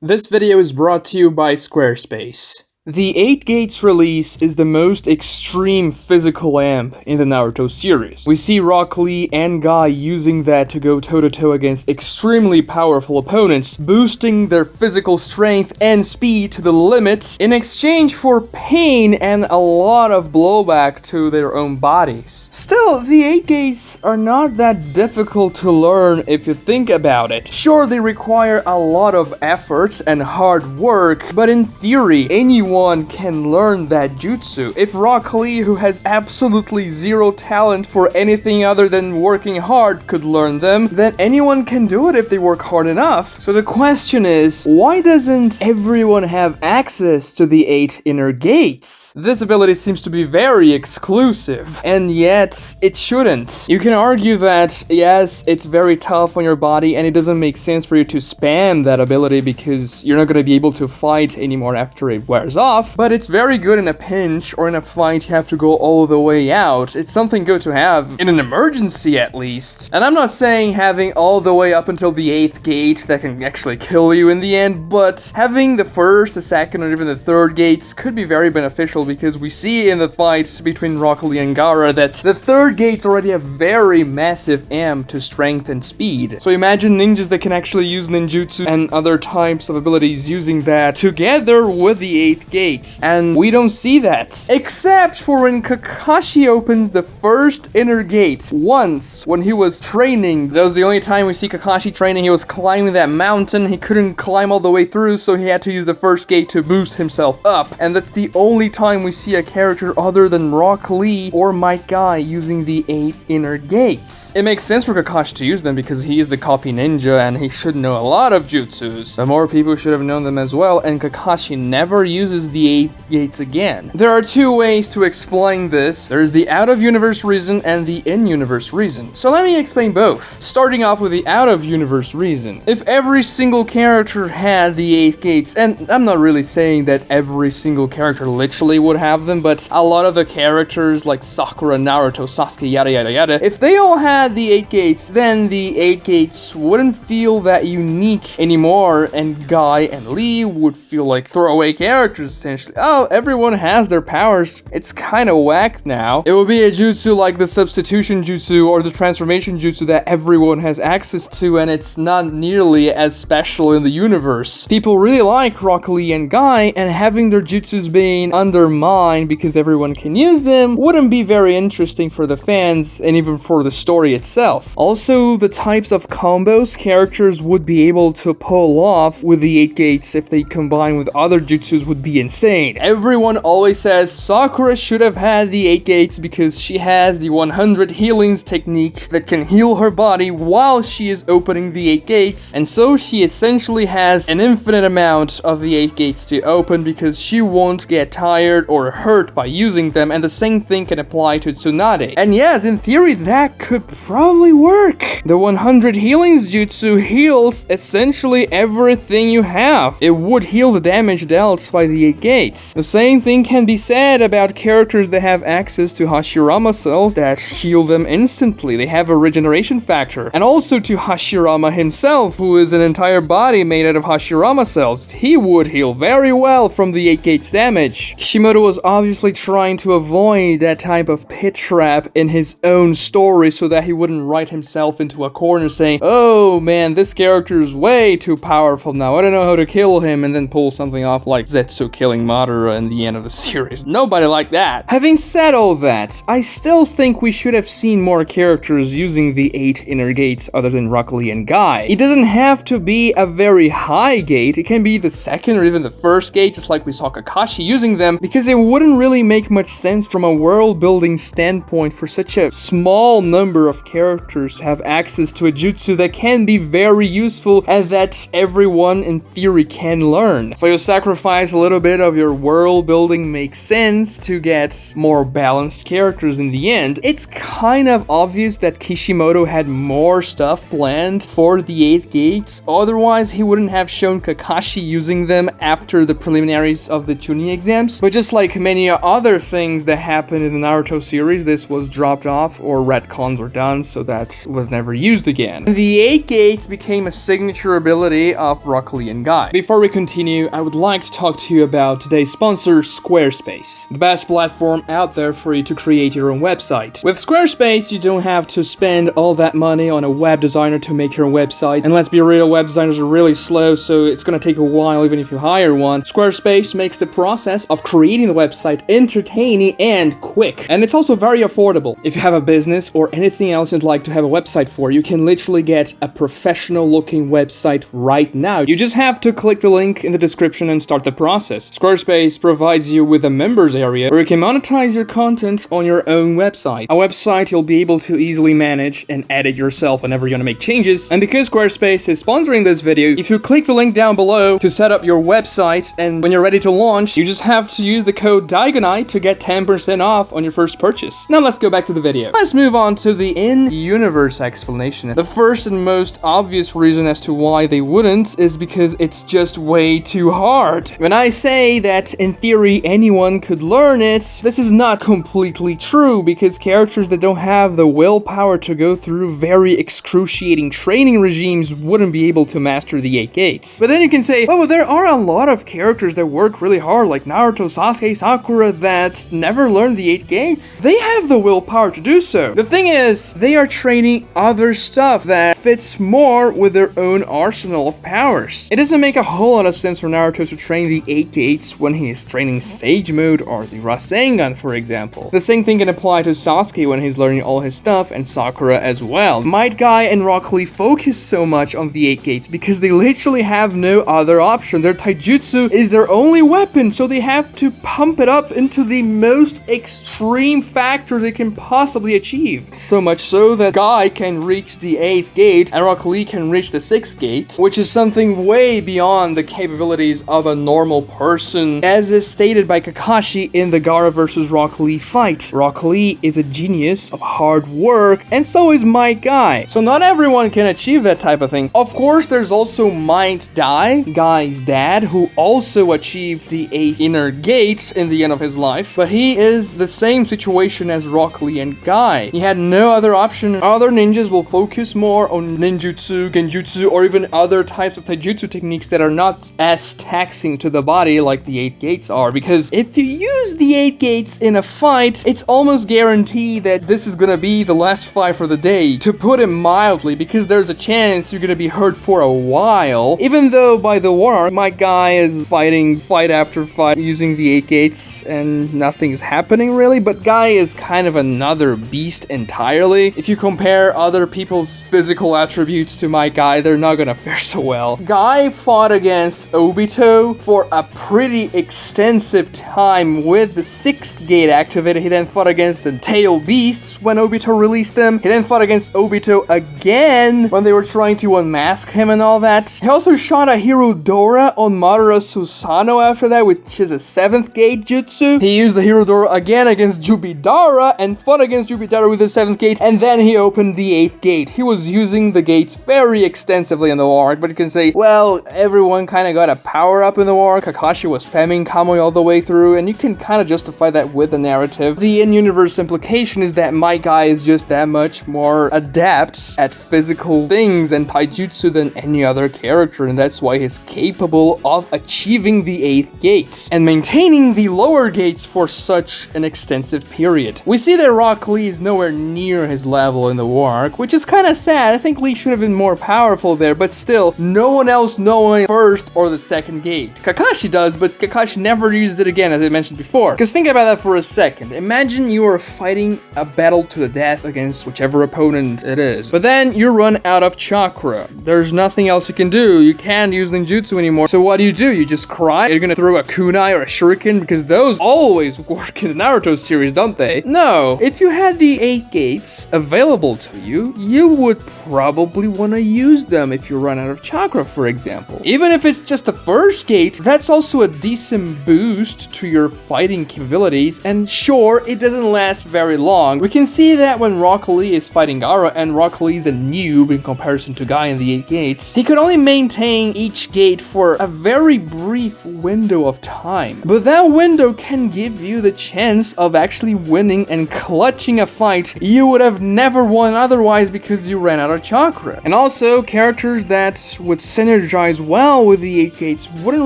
This video is brought to you by Squarespace. The 8 Gates release is the most extreme physical amp in the Naruto series. We see Rock Lee and Guy using that to go toe-to-toe against extremely powerful opponents, boosting their physical strength and speed to the limit in exchange for pain and a lot of blowback to their own bodies. Still, the 8 Gates are not that difficult to learn if you think about it. Sure, they require a lot of effort and hard work, but in theory, anyone can learn that jutsu. If Rock Lee, who has absolutely zero talent for anything other than working hard, could learn them, then anyone can do it if they work hard enough. So the question is, why doesn't everyone have access to the 8 inner gates? This ability seems to be very exclusive, and yet it shouldn't. You can argue that, yes, it's very tough on your body and it doesn't make sense for you to spam that ability because you're not going to be able to fight anymore after it wears off, but it's very good in a pinch or in a fight you have to go all the way out. It's something good to have in an emergency at least. And I'm not saying having all the way up until the 8th gate that can actually kill you in the end, but having the 1st, the 2nd, or even the 3rd gates could be very beneficial because we see in the fights between Rock Lee and Gaara that the 3rd gates already have very massive amp to strength and speed. So imagine ninjas that can actually use ninjutsu and other types of abilities using that together with the 8th gates, and we don't see that. Except for when Kakashi opens the 1st inner gate once when he was training. That was the only time we see Kakashi training. He was climbing that mountain. He couldn't climb all the way through, so he had to use the 1st gate to boost himself up. And that's the only time we see a character other than Rock Lee or Might Duy using the 8 inner gates. It makes sense for Kakashi to use them because he is the copy ninja and he should know a lot of jutsus. But more people should have known them as well, and Kakashi never uses the 8 gates again. There are 2 ways to explain this. There's the out-of-universe reason and the in-universe reason. So let me explain both. Starting off with the out-of-universe reason. If every single character had the 8 gates, and I'm not really saying that every single character literally would have them, but a lot of the characters like Sakura, Naruto, Sasuke, yada yada yada, if they all had the 8 gates, then the 8 gates wouldn't feel that unique anymore, and Guy and Lee would feel like throwaway characters essentially. Oh, everyone has their powers. It's kind of whack now. It would be a jutsu like the substitution jutsu or the transformation jutsu that everyone has access to, and it's not nearly as special in the universe. People really like Rock Lee and Guy, and having their jutsus being undermined because everyone can use them wouldn't be very interesting for the fans and even for the story itself. Also, the types of combos characters would be able to pull off with the 8 gates if they combine with other jutsus would be insane. Everyone always says Sakura should have had the 8 gates because she has the 100 healings technique that can heal her body while she is opening the 8 gates, and so she essentially has an infinite amount of the 8 gates to open because she won't get tired or hurt by using them, and the same thing can apply to Tsunade. And yes, in theory that could probably work. The 100 healings jutsu heals essentially everything you have. It would heal the damage dealt by the 8 gates. The same thing can be said about characters that have access to Hashirama cells that heal them instantly. They have a regeneration factor. And also to Hashirama himself, who is an entire body made out of Hashirama cells. He would heal very well from the 8 gates damage. Kishimoto was obviously trying to avoid that type of pit trap in his own story so that he wouldn't write himself into a corner saying, oh man, this character is way too powerful now, I don't know how to kill him, and then pull something off like Zetsu killing Madara in the end of the series. Nobody liked that. Having said all that, I still think we should have seen more characters using the 8 inner gates other than Rock Lee and Guy. It doesn't have to be a very high gate, it can be the 2nd or even the 1st gate, just like we saw Kakashi using them, because it wouldn't really make much sense from a world building standpoint for such a small number of characters to have access to a jutsu that can be very useful and that everyone in theory can learn. So you sacrifice a little bit bit of your world building makes sense to get more balanced characters in the end. It's kind of obvious that Kishimoto had more stuff planned for the 8 gates, otherwise he wouldn't have shown Kakashi using them after the preliminaries of the Chunin exams. But just like many other things that happened in the Naruto series, this was dropped off or retcons were done, so that was never used again. The 8 gates became a signature ability of Rock Lee and Guy. Before we continue, I would like to talk to you about today's sponsor, Squarespace, the best platform out there for you to create your own website. With Squarespace, you don't have to spend all that money on a web designer to make your own website, and let's be real, web designers are really slow, so it's gonna take a while even if you hire one. Squarespace makes the process of creating the website entertaining and quick, and it's also very affordable. If you have a business or anything else you'd like to have a website for, you can literally get a professional looking website right now. You just have to click the link in the description and start the process. Squarespace provides you with a members area where you can monetize your content on your own website. A website you'll be able to easily manage and edit yourself whenever you want to make changes. And because Squarespace is sponsoring this video, if you click the link down below to set up your website, and when you're ready to launch, you just have to use the code DIAGONITE to get 10% off on your first purchase. Now let's go back to the video. Let's move on to the in-universe explanation. The first and most obvious reason as to why they wouldn't is because it's just way too hard. When I say that in theory anyone could learn it, this is not completely true, because characters that don't have the willpower to go through very excruciating training regimes wouldn't be able to master the 8 gates. But then you can say, oh, well, there are a lot of characters that work really hard, like Naruto, Sasuke, Sakura, that never learned the 8 gates. They have the willpower to do so. The thing is, they are training other stuff that fits more with their own arsenal of powers. It doesn't make a whole lot of sense for Naruto to train the 8 gates when he is training Sage Mode or the Rasengan, for example. The same thing can apply to Sasuke when he's learning all his stuff, and Sakura as well. Might Duy and Rock Lee focus so much on the 8 gates because they literally have no other option. Their taijutsu is their only weapon, so they have to pump it up into the most extreme factor they can possibly achieve. So much so that Guy can reach the 8th gate and Rock Lee can reach the 6th gate, which is something way beyond the capabilities of a normal person, as is stated by Kakashi in the Gaara vs. Rock Lee fight. Rock Lee is a genius of hard work, and so is Might Duy. So not everyone can achieve that type of thing. Of course, there's also Might Duy, Guy's dad, who also achieved the 8th inner gate in the end of his life, but he is the same situation as Rock Lee and Guy. He had no other option. Other ninjas will focus more on ninjutsu, genjutsu, or even other types of taijutsu techniques that are not as taxing to the body like the 8 gates are, because if you use the 8 gates in a fight, it's almost guaranteed that this is gonna be the last fight for the day, to put it mildly, because there's a chance you're gonna be hurt for a while. Even though by the war arc, my guy is fighting fight after fight using the 8 gates and nothing's happening really, but Guy is kind of another beast entirely. If you compare other people's physical attributes to my guy, they're not gonna fare so well. Guy fought against Obito for a pretty extensive time with the 6th gate activated. He then fought against the Tail Beasts when Obito released them. He then fought against Obito again when they were trying to unmask him and all that. He also shot a Hirodora on Madara Susano after that, which is a 7th gate jutsu. He used the Hirodora again against Jubidara and fought against Jubidara with the 7th gate, and then he opened the 8th gate. He was using the gates very extensively in the war arc, but you can say, well, everyone kind of got a power up in the war arc. Kakashi was spamming Kamui all the way through, and you can kind of justify that with the narrative. The in-universe implication is that my guy is just that much more adept at physical things and taijutsu than any other character, and that's why he's capable of achieving the 8th gate and maintaining the lower gates for such an extensive period. We see that Rock Lee is nowhere near his level in the war arc, which is kind of sad. I think Lee should have been more powerful there, but still, no one else knowing first or the 2nd gate. Kakashi does, but Kakashi never uses it again, as I mentioned before. Because think about that for a second. Imagine you are fighting a battle to the death against whichever opponent it is, but then you run out of chakra. There's nothing else you can do. You can't use ninjutsu anymore. So what do? You just cry? You're gonna throw a kunai or a shuriken? Because those always work in the Naruto series, don't they? No. If you had the 8 gates available to you, you would probably want to use them if you run out of chakra, for example. Even if it's just the 1st gate, that's also also a decent boost to your fighting capabilities, and sure, it doesn't last very long. We can see that when Rock Lee is fighting Gaara, and Rock Lee's a noob in comparison to Guy in the 8 gates, he could only maintain each gate for a very brief window of time. But that window can give you the chance of actually winning and clutching a fight you would have never won otherwise because you ran out of chakra. And also, characters that would synergize well with the 8 gates wouldn't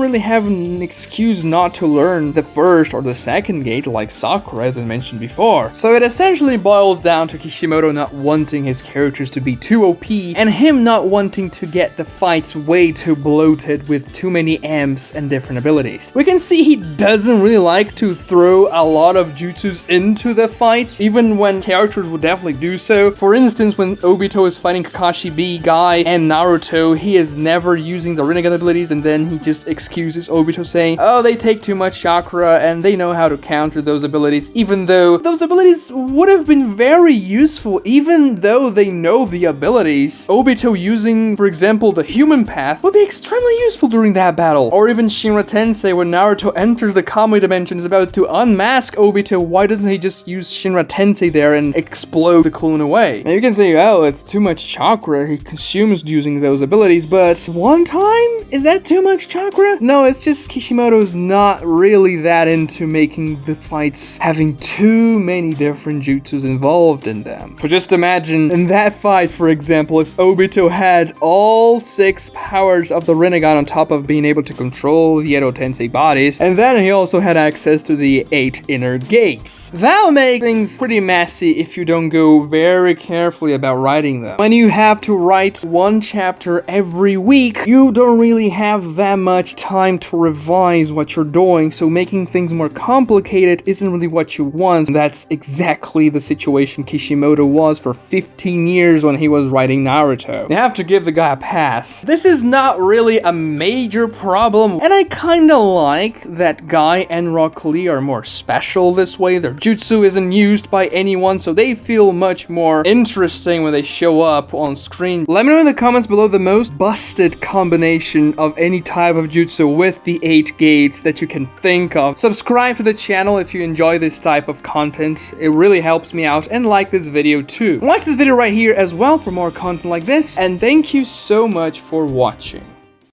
really have an excuse not to learn the first or the second gate, like Sakura, as I mentioned before. So it essentially boils down to Kishimoto not wanting his characters to be too OP, and him not wanting to get the fights way too bloated with too many amps and different abilities. We can see he doesn't really like to throw a lot of jutsus into the fights, even when characters would definitely do so. For instance, when Obito is fighting Kakashi, B, Guy, and Naruto, he is never using the Rinnegan abilities, and then he just excuses Obito saying, oh, they take too much chakra and they know how to counter those abilities, even though those abilities would have been very useful even though they know the abilities. Obito using, for example, the human path would be extremely useful during that battle. Or even Shinra Tensei, when Naruto enters the Kami dimension, is about to unmask Obito, why doesn't he just use Shinra Tensei there and explode the clone away? Now you can say, oh, it's too much chakra he consumes using those abilities, but one time? Is that too much chakra? No, it's just Kishimoto's not really that into making the fights having too many different jutsus involved in them. So just imagine in that fight, for example, if Obito had all 6 powers of the Rinnegan on top of being able to control the Edo Tensei bodies, and then he also had access to the 8 inner gates. That'll make things pretty messy if you don't go very carefully about writing them. When you have to write one chapter every week, you don't really have that much time to revise what you're doing, so making things more complicated isn't really what you want. And that's exactly the situation Kishimoto was for 15 years when he was writing Naruto. You have to give the guy a pass. This is not really a major problem, and I kinda like that Guy and Rock Lee are more special this way. Their jutsu isn't used by anyone, so they feel much more interesting when they show up on screen. Let me know in the comments below the most busted combination of any type of jutsu with the 8 gates that you can think of. Subscribe to the channel if you enjoy this type of content. It really helps me out, and like this video too. Watch this video right here as well for more content like this, and thank you so much for watching.